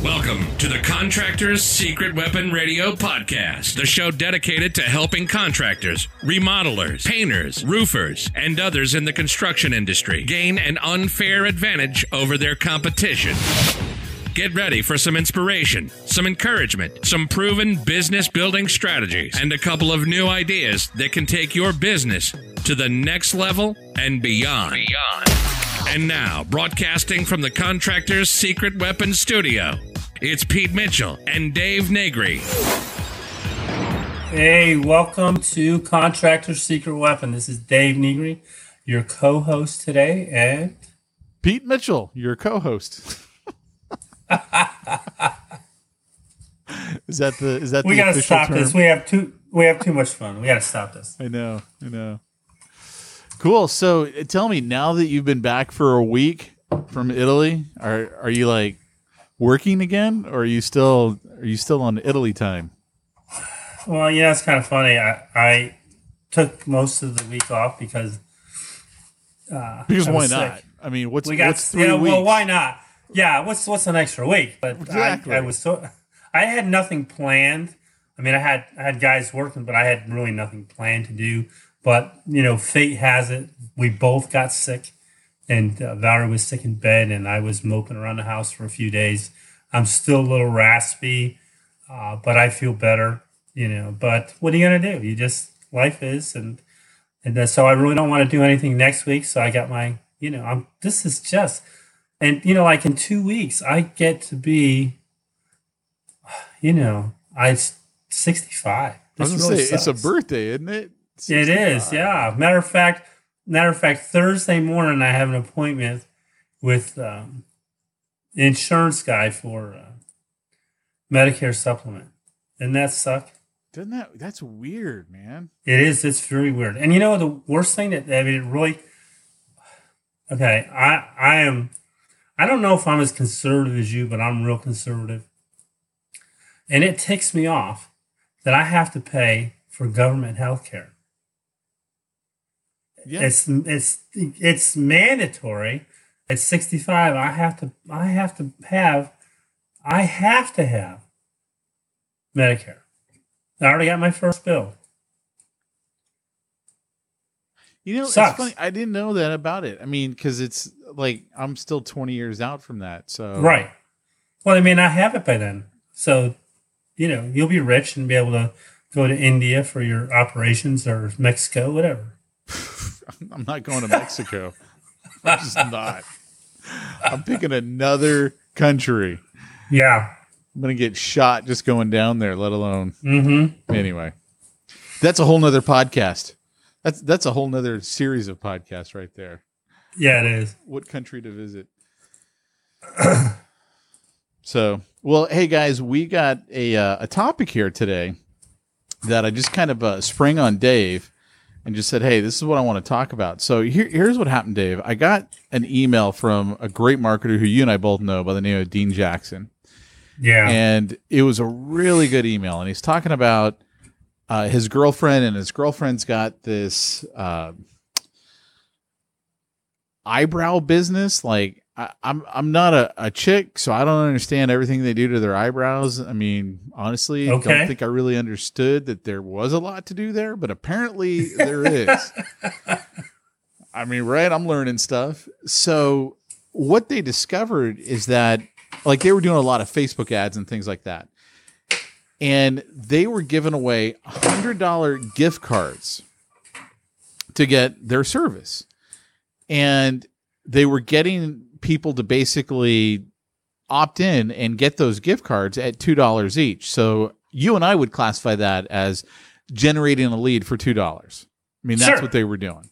Welcome to the Contractors Secret Weapon Radio Podcast, the show dedicated to helping contractors, remodelers, painters, roofers, and others in the construction industry gain an unfair advantage over their competition. Get ready for some inspiration, some encouragement, some proven business building strategies, and a couple of new ideas that can take your business to the next level and beyond. And now, broadcasting from the Contractors Secret Weapon Studio, it's Pete Mitchell and Dave Negri. Hey, welcome to Contractors Secret Weapon. This is Dave Negri, your co-host today, and Pete Mitchell, your co-host. Is that we the gotta official stop term? this. We have too much fun. We gotta stop this. I know. Cool. So tell me, now that you've been back for a week from Italy, are you like working again, or are you still on Italy time? Well, yeah, it's kind of funny. I took most of the week off because why not? Sick. I mean, what's 3 weeks? Well, why not? Yeah, what's an extra week? But exactly. I had nothing planned. I mean, I had guys working, but I had really nothing planned to do. But fate has it. We both got sick, and Valerie was sick in bed, and I was moping around the house for a few days. I'm still a little raspy, but I feel better. But what are you gonna do? Life is, and so I really don't want to do anything next week. So I got my, this is just. And, like in 2 weeks, I get to be, I'm 65. I was going to say, it's a birthday, isn't it? 65. It is, yeah. Matter of fact, Thursday morning, I have an appointment with the insurance guy for Medicare supplement. Doesn't that suck? That's weird, man. It is. It's very weird. And the worst thing it really, okay, I don't know if I'm as conservative as you, but I'm real conservative. And it ticks me off that I have to pay for government health care. Yeah. It's mandatory. At 65, I have to have Medicare. I already got my first bill. It's funny. I didn't know that about it. I mean, because it's like I'm still 20 years out from that. So right. Well, I mean, I have it by then. So, you'll be rich and be able to go to India for your operations or Mexico, whatever. I'm not going to Mexico. I'm just not. I'm picking another country. Yeah. I'm going to get shot just going down there, let alone. Mm-hmm. Anyway, that's a whole nother podcast. That's a whole nother series of podcasts right there. Yeah, it is. What country to visit? So, well, hey guys, we got a topic here today that I just kind of sprang on Dave and just said, hey, this is what I want to talk about. So here's what happened, Dave. I got an email from a great marketer who you and I both know by the name of Dean Jackson. Yeah. And it was a really good email. And he's talking about his girlfriend, and his girlfriend's got this eyebrow business. Like I'm not a chick, so I don't understand everything they do to their eyebrows. I mean, honestly, I don't think I really understood that there was a lot to do there, but apparently there is. I mean, right? I'm learning stuff. So what they discovered is that, like, they were doing a lot of Facebook ads and things like that. And they were giving away $100 gift cards to get their service. And they were getting people to basically opt in and get those gift cards at $2 each. So you and I would classify that as generating a lead for $2. I mean, that's what they were doing.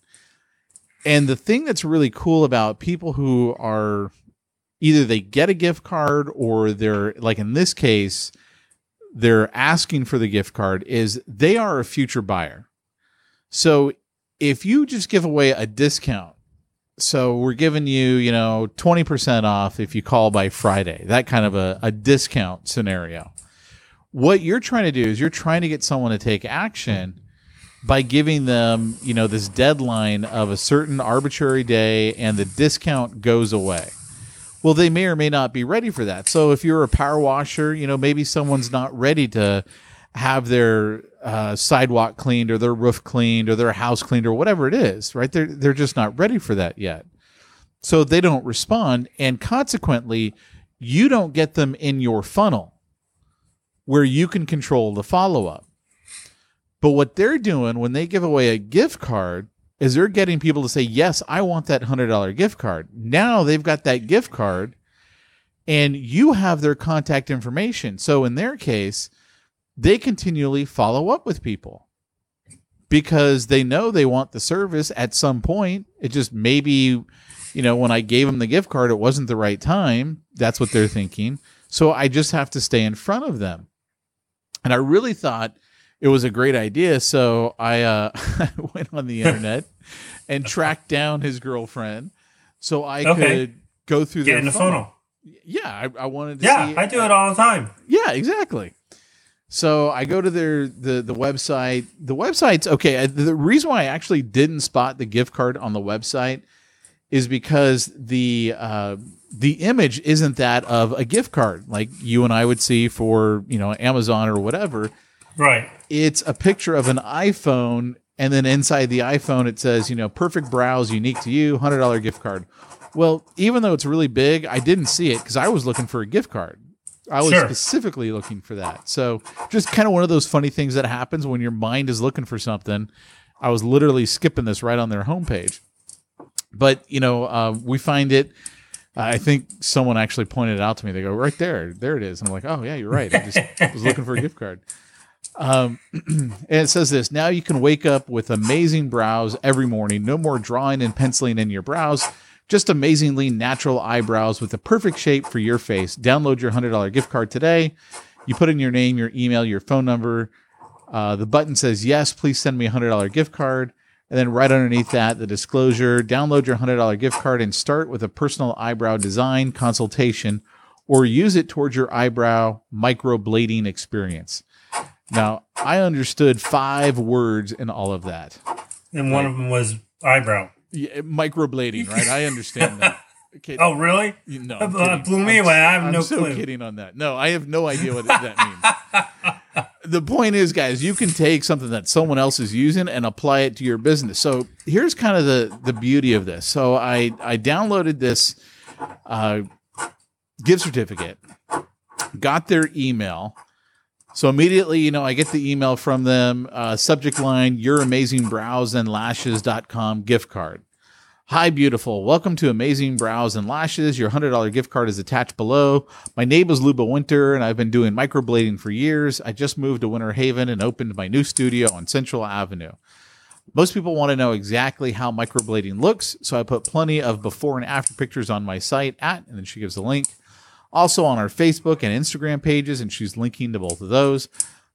And the thing that's really cool about people who are either they get a gift card or they're, like in this case, they're asking for the gift card, is they are a future buyer. So if you just give away a discount, so we're giving you, 20% off if you call by Friday, that kind of a discount scenario. What you're trying to do is you're trying to get someone to take action by giving them, this deadline of a certain arbitrary day, and the discount goes away. Well, they may or may not be ready for that. So if you're a power washer, maybe someone's not ready to have their sidewalk cleaned or their roof cleaned or their house cleaned or whatever it is, right? They're just not ready for that yet. So they don't respond, and consequently, you don't get them in your funnel where you can control the follow-up. But what they're doing when they give away a gift card is they're getting people to say, yes, I want that $100 gift card. Now they've got that gift card, and you have their contact information. So in their case, they continually follow up with people because they know they want the service at some point. It just maybe, when I gave them the gift card, it wasn't the right time. That's what they're thinking. So I just have to stay in front of them. And I really thought it was a great idea. So I went on the internet and tracked down his girlfriend so I could go through Get in the funnel. Yeah, I wanted to see. Yeah, I do it all the time. Yeah, exactly. So I go to the website. The website's okay. The reason why I actually didn't spot the gift card on the website is because the image isn't that of a gift card like you and I would see for Amazon or whatever. Right. It's a picture of an iPhone, and then inside the iPhone it says, perfect browse, unique to you, $100 gift card. Well, even though it's really big, I didn't see it because I was looking for a gift card. I was specifically looking for that. So just kind of one of those funny things that happens when your mind is looking for something. I was literally skipping this right on their homepage. But, we find it. I think someone actually pointed it out to me. They go, right there. There it is. And I'm like, oh, yeah, you're right. I just was looking for a gift card. And it says this: now you can wake up with amazing brows every morning. No more drawing and penciling in your brows. Just amazingly natural eyebrows with the perfect shape for your face. Download your $100 gift card today. You put in your name, your email, your phone number. The button says, yes, please send me a $100 gift card. And then right underneath that, the disclosure, download your $100 gift card and start with a personal eyebrow design consultation or use it towards your eyebrow microblading experience. Now, I understood 5 words in all of that. And one of them was eyebrow. Yeah, microblading, right? I understand that. Okay. Oh, really? No. It blew me away. I have no clue. I'm so kidding on that. No, I have no idea what that means. The point is, guys, you can take something that someone else is using and apply it to your business. So here's kind of the beauty of this. So I downloaded this gift certificate, got their email. So immediately, I get the email from them, subject line, youramazingbrowsandlashes.com gift card. Hi, beautiful. Welcome to Amazing Brows and Lashes. Your $100 gift card is attached below. My name is Luba Winter, and I've been doing microblading for years. I just moved to Winter Haven and opened my new studio on Central Avenue. Most people want to know exactly how microblading looks, so I put plenty of before and after pictures on my site and then she gives a link. Also on our Facebook and Instagram pages, and she's linking to both of those.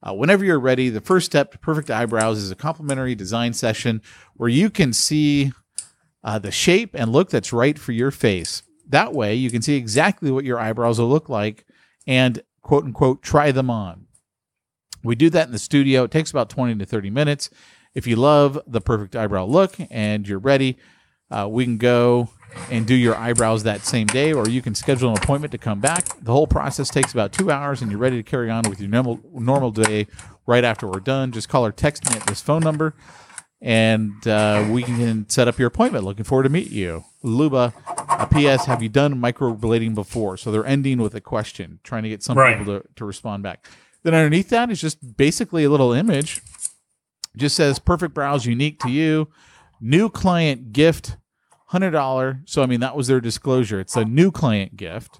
Whenever you're ready, the first step to perfect eyebrows is a complimentary design session where you can see the shape and look that's right for your face. That way, you can see exactly what your eyebrows will look like and, quote unquote, try them on. We do that in the studio. It takes about 20 to 30 minutes. If you love the perfect eyebrow look and you're ready, we can go and do your eyebrows that same day, or you can schedule an appointment to come back. The whole process takes about 2 hours, and you're ready to carry on with your normal day right after we're done. Just call or text me at this phone number, and we can set up your appointment. Looking forward to meet you. Luba, P.S., have you done microblading before? So they're ending with a question, trying to get some people to respond back. Then underneath that is just basically a little image. Just says, perfect brows, unique to you. New client gift, $100. So, that was their disclosure. It's a new client gift.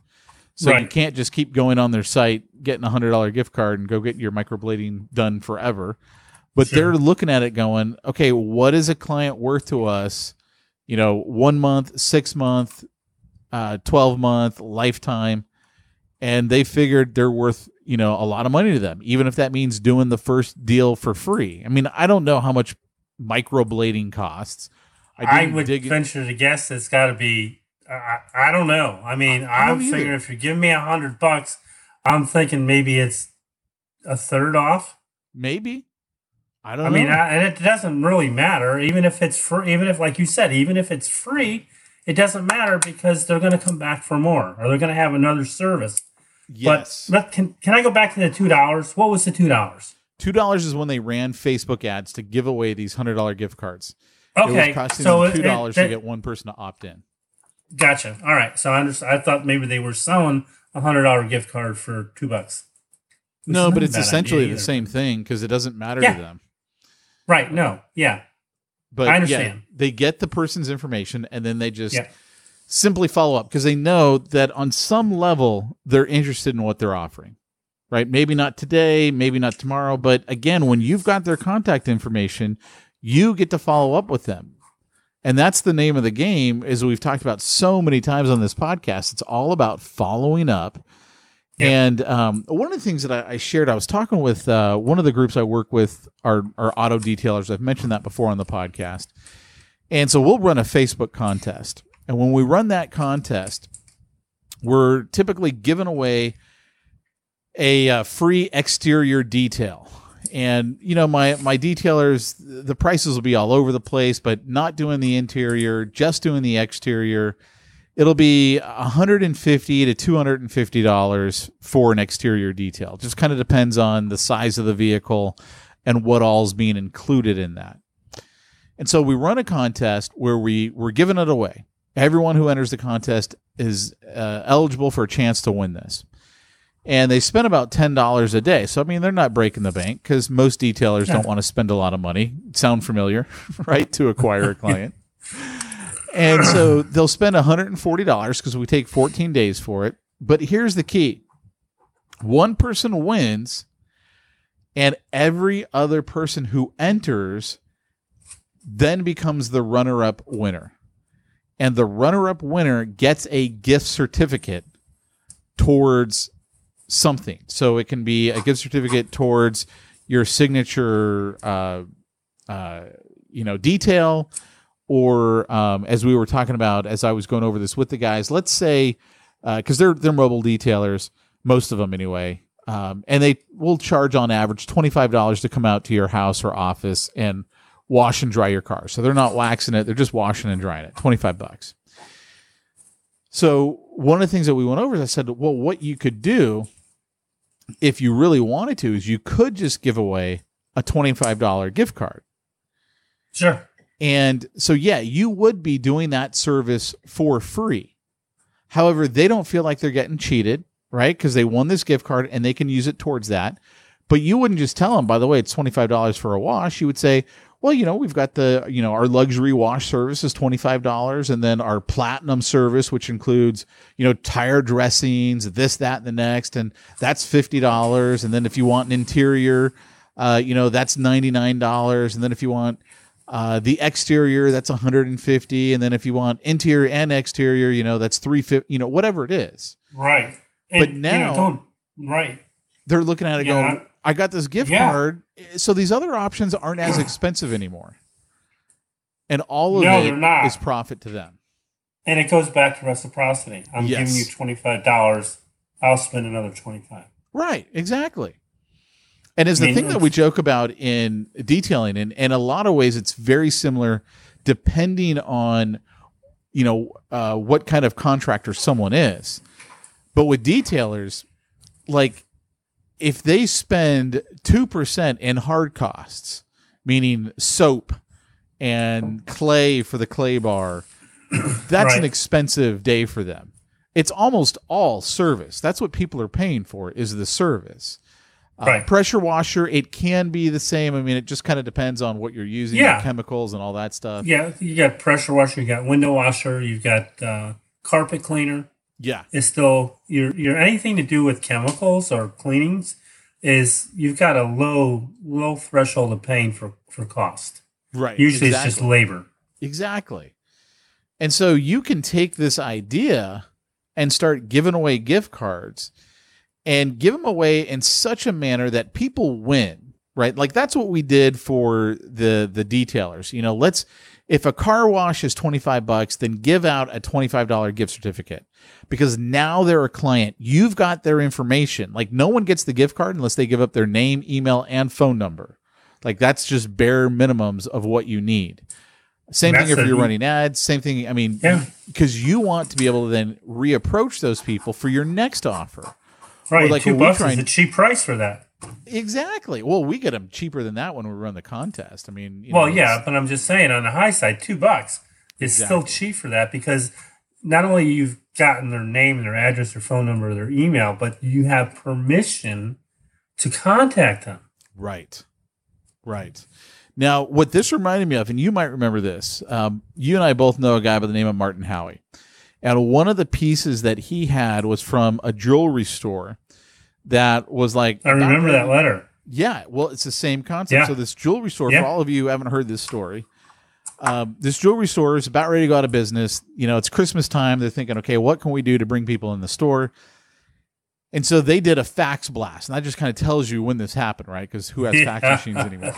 So you can't just keep going on their site, getting a $100 gift card and go get your microblading done forever. But they're looking at it going, okay, what is a client worth to us? 1 month, 6 month, 12 month, lifetime. And they figured they're worth, a lot of money to them, even if that means doing the first deal for free. I don't know how much microblading costs. I would venture to guess it's got to be, I don't know. I'm figuring if you're giving me $100, I'm thinking maybe it's a third off. Maybe. I don't know. And it doesn't really matter. Even if it's free, even if, like you said, even if it's free, it doesn't matter because they're going to come back for more, or they're going to have another service. Yes. But can I go back to the $2? What was the $2? $2 is when they ran Facebook ads to give away these $100 gift cards. Okay, it was costing them $2 to get one person to opt in. Gotcha. All right. So I thought maybe they were selling a $100 gift card for $2. No, but it's essentially the same thing because it doesn't matter to them. Right. No. Yeah. But I understand. They get the person's information and then they just simply follow up because they know that on some level they're interested in what they're offering. Right? Maybe not today, maybe not tomorrow, but again, when you've got their contact information, you get to follow up with them. And that's the name of the game, as we've talked about so many times on this podcast. It's all about following up. And one of the things that I shared, I was talking with one of the groups I work with, our auto detailers. I've mentioned that before on the podcast. And so we'll run a Facebook contest. And when we run that contest, we're typically giving away a free exterior detail. And, you know, my detailers, the prices will be all over the place, but not doing the interior, just doing the exterior. It'll be $150 to $250 for an exterior detail. Just kind of depends on the size of the vehicle and what all's being included in that. And so we run a contest where we're giving it away. Everyone who enters the contest is eligible for a chance to win this. And they spend about $10 a day. So, I mean, they're not breaking the bank because most detailers don't want to spend a lot of money. Sound familiar, right, to acquire a client. And so they'll spend $140 because we take 14 days for it. But here's the key. One person wins, and every other person who enters then becomes the runner-up winner. And the runner-up winner gets a gift certificate towards something. So it can be a gift certificate towards your signature, detail, or as we were talking about, as I was going over this with the guys, let's say, because they're mobile detailers, most of them anyway, and they will charge on average $25 to come out to your house or office and wash and dry your car. So they're not waxing it; they're just washing and drying it. $25. So one of the things that we went over is I said, well, what you could do if you really wanted to is you could just give away a $25 gift card. Sure. And so, you would be doing that service for free. However, they don't feel like they're getting cheated, right? Because they won this gift card and they can use it towards that. But you wouldn't just tell them, by the way, it's $25 for a wash. You would say, well, we've got our luxury wash service is $25. And then our platinum service, which includes, tire dressings, this, that, and the next. And that's $50. And then if you want an interior, that's $99. And then if you want the exterior, that's $150. And then if you want interior and exterior, that's $350, whatever it is. Right. And, but now they're looking at it going, I got this gift card. So these other options aren't as expensive anymore. And all of it is profit to them. And it goes back to reciprocity. I'm giving you $25. I'll spend another $25. Right. Exactly. And it's the thing that we joke about in detailing, and in a lot of ways, it's very similar depending on, what kind of contractor someone is. But with detailers, like if they spend 2% in hard costs, meaning soap and clay for the clay bar, that's an expensive day for them. It's almost all service. That's what people are paying for, is the service. Pressure washer, it can be the same. I mean, it just kind of depends on what you're using, the chemicals and all that stuff. Yeah, you got pressure washer, you got window washer, you've got carpet cleaner. Yeah, it's still your anything to do with chemicals or cleanings is you've got a low threshold of paying for cost. Right. Usually it's just labor. Exactly. And so you can take this idea and start giving away gift cards. And give them away in such a manner that people win, right? Like that's what we did for the detailers. If a car wash is $25, then give out a $25 gift certificate because now they're a client. You've got their information. Like no one gets the gift card unless they give up their name, email, and phone number. Like that's just bare minimums of what you need. Same thing if you're running ads. Same thing. I mean, because you want to be able to then reapproach those people for your next offer. Right. Like, $2 is a cheap price for that. Exactly. Well, we get them cheaper than that when we run the contest. I mean, but I'm just saying on the high side, $2 is still cheap for that, because not only you've gotten their name and their address, their phone number, their email, but you have permission to contact them. Right. Right. Now, what this reminded me of, and you might remember this, you and I both know a guy by the name of Martin Howie. And one of the pieces that he had was from a jewelry store that was like... I remember that letter. Yeah, well, it's the same concept. Yeah. So this jewelry store, for all of you who haven't heard this story, this jewelry store is about ready to go out of business. It's Christmas time. They're thinking, okay, what can we do to bring people in the store? And so they did a fax blast. And that just kind of tells you when this happened, right? Because who has fax machines anymore?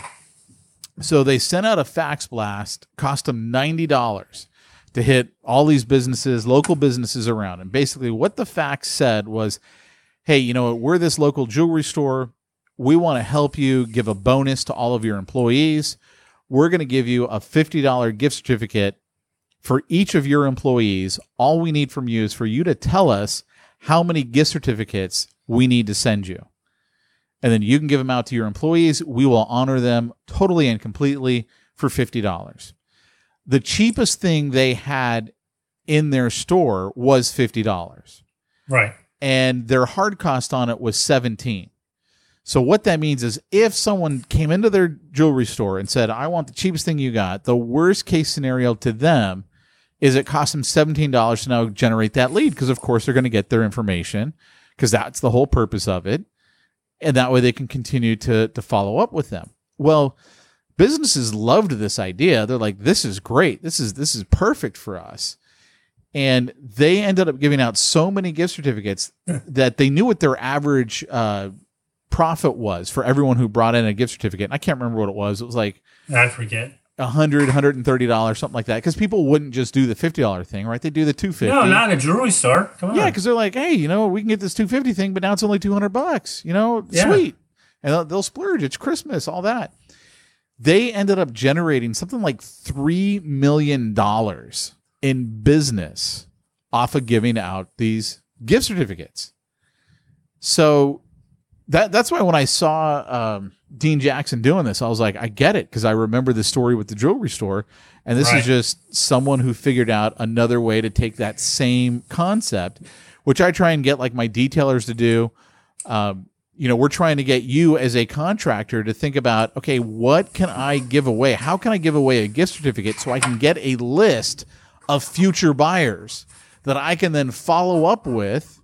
So they sent out a fax blast, cost them $90 to hit all these businesses, local businesses around. And basically what the fax said was, hey, we're this local jewelry store. We want to help you give a bonus to all of your employees. We're going to give you a $50 gift certificate for each of your employees. All we need from you is for you to tell us how many gift certificates we need to send you. And then you can give them out to your employees. We will honor them totally and completely for $50. The cheapest thing they had in their store was $50. Right. And their hard cost on it was $17. So what that means is if someone came into their jewelry store and said, I want the cheapest thing you got, the worst case scenario to them is it costs them $17 to now generate that lead, because of course they're going to get their information, because that's the whole purpose of it. And that way they can continue to follow up with them. Well, businesses loved this idea. They're like, this is great. This is perfect for us. And they ended up giving out so many gift certificates that they knew what their average profit was for everyone who brought in a gift certificate. And I can't remember what it was. It was like, I forget, $100, $130, something like that. Because people wouldn't just do the $50 thing, right? They do the $250. No, not in a jewelry store. Come on. Yeah, because they're like, hey, we can get this $250 thing, but now it's only $200. Sweet. And they'll splurge. It's Christmas, all that. They ended up generating something like $3 million in business off of giving out these gift certificates. So that's why when I saw Dean Jackson doing this, I was like, I get it, because I remember the story with the jewelry store, and this is just someone who figured out another way to take that same concept, which I try and get like my detailers to do. We're trying to get you as a contractor to think about, okay, what can I give away? How can I give away a gift certificate so I can get a list of future buyers that I can then follow up with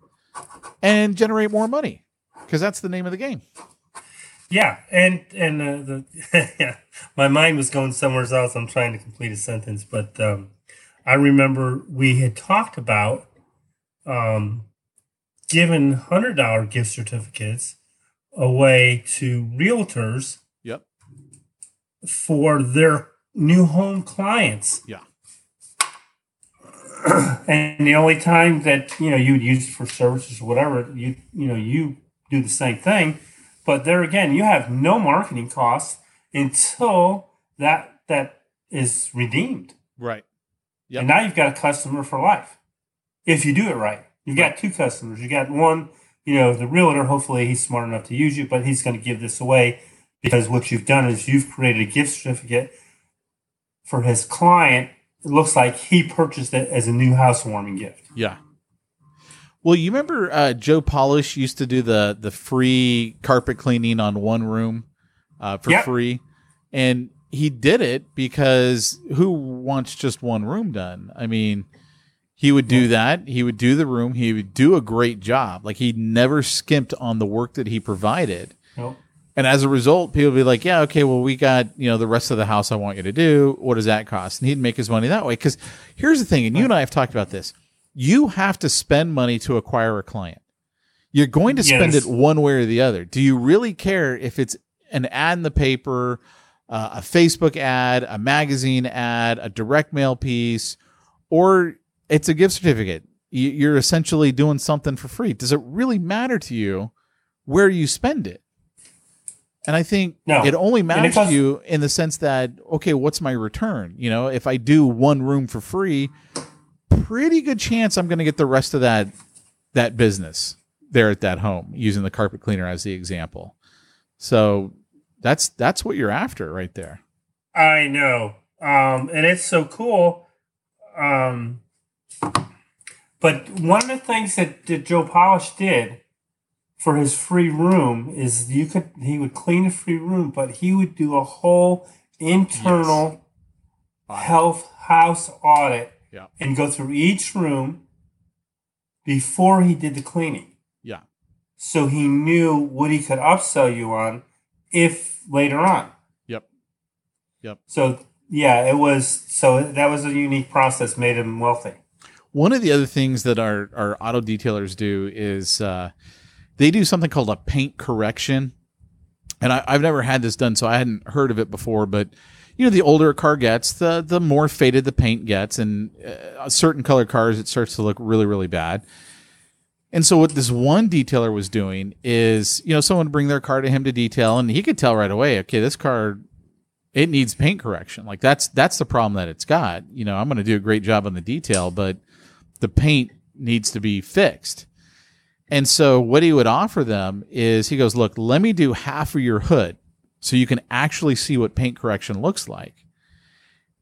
and generate more money? Because that's the name of the game. Yeah, and my mind was going somewhere else. I'm trying to complete a sentence, but I remember we had talked about giving $100 gift certificates away to realtors. Yep. For their new home clients. Yeah. And the only time that you would use it for services or whatever, you do the same thing, but there again, you have no marketing costs until that is redeemed. Right. Yep. And now you've got a customer for life. If you do it right, you've got two customers. You got one, the realtor. Hopefully, he's smart enough to use you, but he's going to give this away, because what you've done is you've created a gift certificate for his client. It looks like he purchased it as a new housewarming gift. Yeah. Well, you remember Joe Polish used to do the free carpet cleaning on one room for free, and he did it because who wants just one room done? I mean, he would do that. He would do the room. He would do a great job. Like, he never skimped on the work that he provided. Nope. And as a result, people would be like, yeah, okay, well, we got, the rest of the house I want you to do. What does that cost? And he'd make his money that way. Because here's the thing, and you and I have talked about this. You have to spend money to acquire a client. You're going to spend it one way or the other. Do you really care if it's an ad in the paper, a Facebook ad, a magazine ad, a direct mail piece, or it's a gift certificate? You're essentially doing something for free. Does it really matter to you where you spend it? And I think it only matters to you in the sense that, okay, what's my return? You know, if I do one room for free, pretty good chance I'm going to get the rest of that business there at that home, using the carpet cleaner as the example. So that's what you're after right there. I know. And it's so cool. But one of the things that Joe Polish did for his free room is he would clean a free room, but he would do a whole internal health house audit and go through each room before he did the cleaning. Yeah. So he knew what he could upsell you on if later on. Yep. So that was a unique process, made him wealthy. One of the other things that our auto detailers do is they do something called a paint correction. And I've never had this done, so I hadn't heard of it before. But, you know, the older a car gets, the more faded the paint gets. And certain color cars, it starts to look really, really bad. And so what this one detailer was doing is, you know, someone would bring their car to him to detail, and he could tell right away, okay, this car, it needs paint correction. Like that's the problem that it's got. You know, I'm going to do a great job on the detail, but the paint needs to be fixed. And so what he would offer them is, he goes, look, let me do half of your hood so you can actually see what paint correction looks like,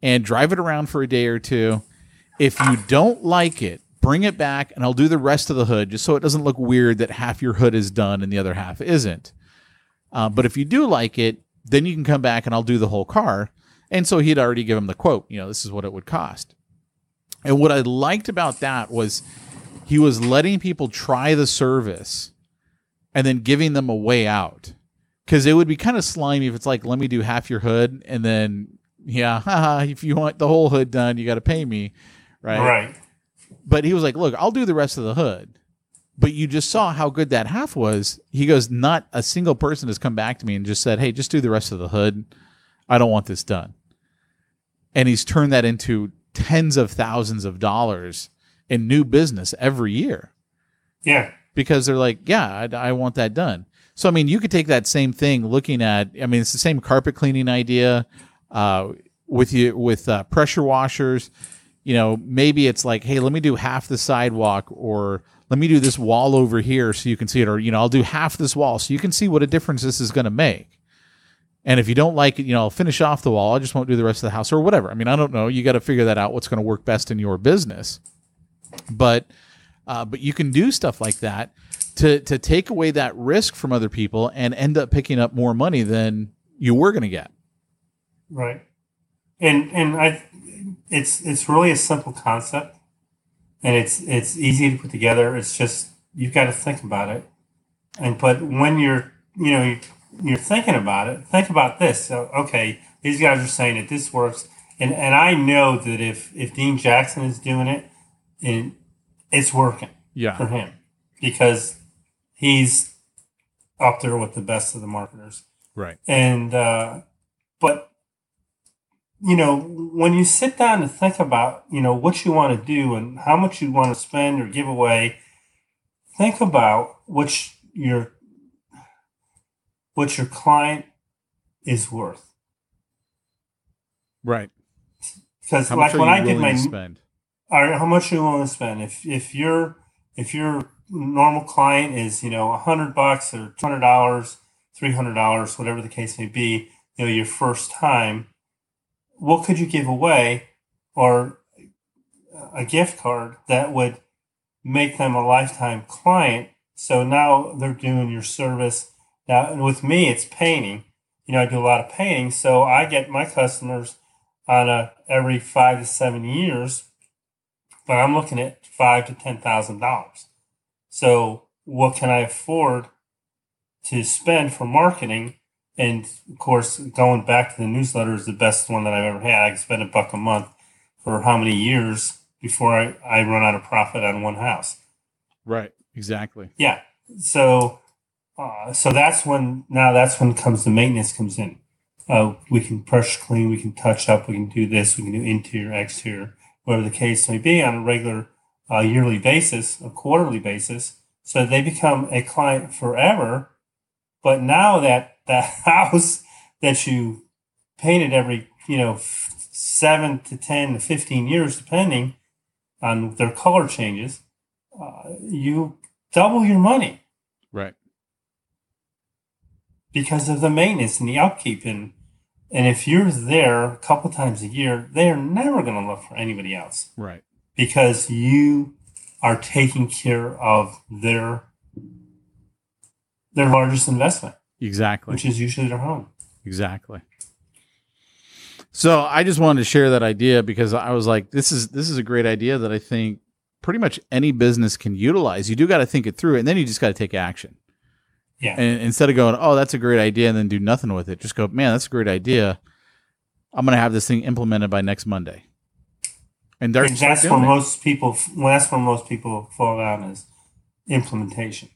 and drive it around for a day or two. If you don't like it, bring it back and I'll do the rest of the hood, just so it doesn't look weird that half your hood is done and the other half isn't. But if you do like it, then you can come back and I'll do the whole car. And so he'd already given him the quote, you know, this is what it would cost. And what I liked about that was he was letting people try the service and then giving them a way out. Because it would be kind of slimy if it's like, let me do half your hood, and then, if you want the whole hood done, you got to pay me. Right. But he was like, look, I'll do the rest of the hood. But you just saw how good that half was. He goes, not a single person has come back to me and just said, hey, just do the rest of the hood. I don't want this done. And he's turned that into tens of thousands of dollars in new business every year. Yeah. Because they're like, I want that done. So, I mean, you could take that same thing looking at, I mean, it's the same carpet cleaning idea with pressure washers. You know, maybe it's like, hey, let me do half the sidewalk, or let me do this wall over here so you can see it. Or, you know, I'll do half this wall so you can see what a difference this is going to make. And if you don't like it, you know, I'll finish off the wall. I just won't do the rest of the house or whatever. I mean, I don't know. You got to figure that out, what's going to work best in your business. But you can do stuff like that to take away that risk from other people and end up picking up more money than you were going to get. Right. And it's really a simple concept, and it's easy to put together. It's just, you've got to think about it. But when you're thinking about it, think about this. So, okay, these guys are saying that this works. And I know that if Dean Jackson is doing it, it's working for him, because he's up there with the best of the marketers. Right. And, but, you know, when you sit down and think about, you know, what you want to do and how much you want to spend or give away, think about what your client is worth. Right. Because like when I did my spend? All right, how much are you willing to spend? If your normal client is, you know, $100 or $200, $300, whatever the case may be, you know, your first time, what could you give away, or a gift card that would make them a lifetime client? So now they're doing your service. Now, and with me, it's painting. You know, I do a lot of painting, so I get my customers on every 5 to 7 years, but I'm looking at $5,000 to $10,000. So what can I afford to spend for marketing? And of course, going back to the newsletter is the best one that I've ever had. I can spend $1 a month for how many years before I run out of profit on one house. Right. Exactly. Yeah. So that's when comes the maintenance comes in. We can pressure clean, we can touch up, we can do this, we can do interior, exterior, whatever the case may be, on a regular yearly basis, a quarterly basis. So they become a client forever. But now that the house that you painted every, 7 to 10 to 15 years, depending on their color changes, you double your money. Right. Because of the maintenance and the upkeep. And if you're there a couple times a year, they are never going to look for anybody else. Right. Because you are taking care of their largest investment. Exactly. Which is usually their home. Exactly. So I just wanted to share that idea because I was like, this is a great idea that I think pretty much any business can utilize. You do got to think it through, and then you just got to take action. Yeah. And instead of going, oh, that's a great idea, and then do nothing with it, just go, man, that's a great idea. I'm going to have this thing implemented by next Monday. And that's where most people fall down is implementation.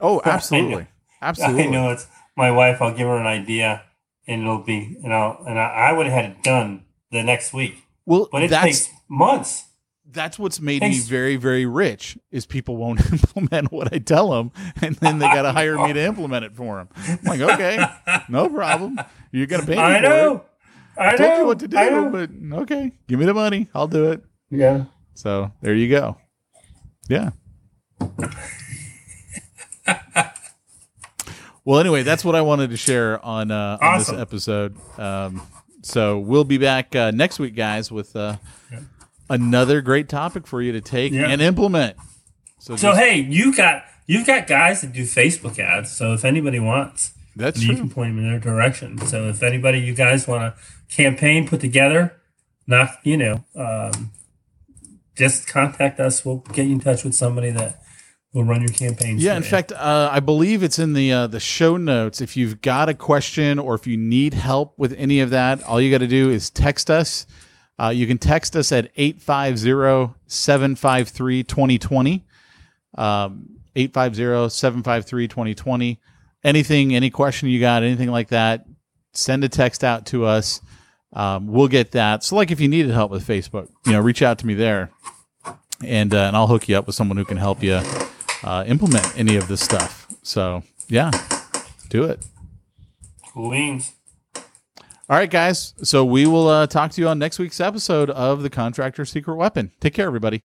Oh, absolutely. Absolutely. I know it's my wife. I'll give her an idea, and it'll be, I would have had it done the next week. Well, but it takes months. That's what's made me very, very rich is people won't implement what I tell them, and then they got to hire me to implement it for them. I'm like, okay, no problem. You're going to pay me I know. I told you what to do, but okay, give me the money. I'll do it. Yeah. So there you go. Yeah. Well, anyway, that's what I wanted to share on this episode. So we'll be back next week, guys, with another great topic for you to take and implement. So hey, you've got guys that do Facebook ads. So if anybody wants, you can point them in their direction. So if anybody, you guys want a campaign put together, just contact us. We'll get you in touch with somebody that will run your campaigns. Yeah, in fact, I believe it's in the show notes. If you've got a question or if you need help with any of that, all you got to do is text us. You can text us at 850-753-2020. 850-753-2020. Anything, any question you got, anything like that, send a text out to us. We'll get that. So like if you needed help with Facebook, reach out to me there and I'll hook you up with someone who can help you implement any of this stuff. So yeah, do it. Cool beans. All right, guys. So we will talk to you on next week's episode of The Contractor's Secret Weapon. Take care, everybody.